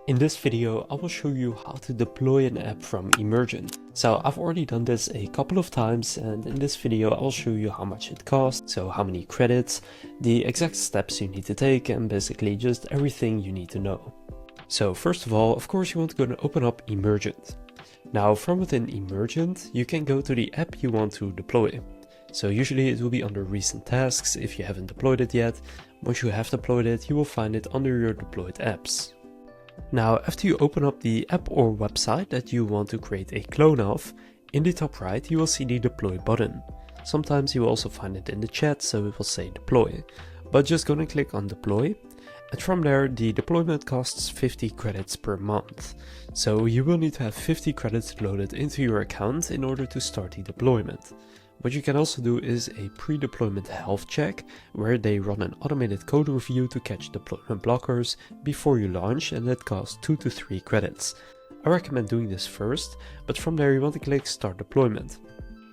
In this video, I will show you how to deploy an app from Emergent. So I've already done this a couple of times, and in this video I will show you how much it costs, so how many credits, the exact steps you need to take, and basically just everything you need to know. So first of all, of course you want to go and open up Emergent. Now from within Emergent, you can go to the app you want to deploy. So usually it will be under recent tasks if you haven't deployed it yet. Once you have deployed it, you will find it under your deployed apps. Now, after you open up the app or website that you want to create a clone of, in the top right you will see the deploy button. Sometimes you will also find it in the chat, so it will say deploy. But just gonna click on deploy, and from there the deployment costs 50 credits per month. So you will need to have 50 credits loaded into your account in order to start the deployment. What you can also do is a pre-deployment health check, where they run an automated code review to catch deployment blockers before you launch, and that costs 2 to 3 credits. I recommend doing this first, but from there you want to click start deployment.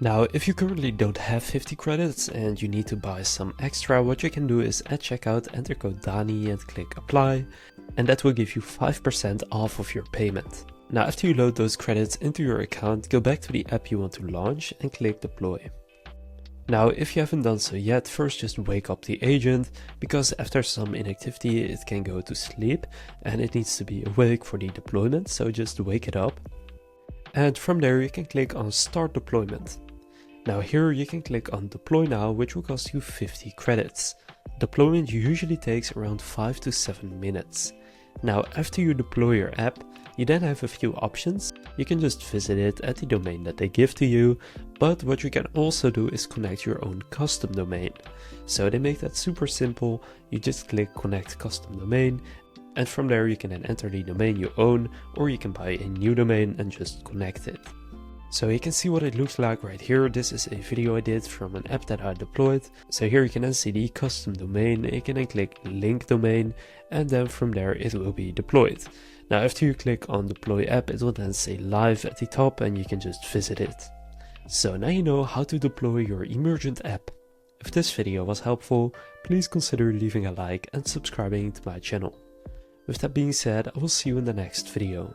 Now if you currently don't have 50 credits and you need to buy some extra, what you can do is at checkout enter code DANI and click apply, and that will give you 5% off of your payment. Now after you load those credits into your account, go back to the app you want to launch and click deploy. Now if you haven't done so yet, first just wake up the agent, because after some inactivity it can go to sleep and it needs to be awake for the deployment, so just wake it up. And from there you can click on start deployment. Now here you can click on deploy now, which will cost you 50 credits. Deployment usually takes around 5 to 7 minutes. Now after you deploy your app, you then have a few options. You can just visit it at the domain that they give to you, but what you can also do is connect your own custom domain. So they make that super simple. You just click connect custom domain, and from there you can then enter the domain you own, or you can buy a new domain and just connect it. So you can see what it looks like right here. This is a video I did from an app that I deployed. So here you can then see the custom domain. You can then click link domain, and then from there it will be deployed. Now after you click on deploy app, it will then say live at the top and you can just visit it. So now you know how to deploy your Emergent app. If this video was helpful, please consider leaving a like and subscribing to my channel. With that being said, I will see you in the next video.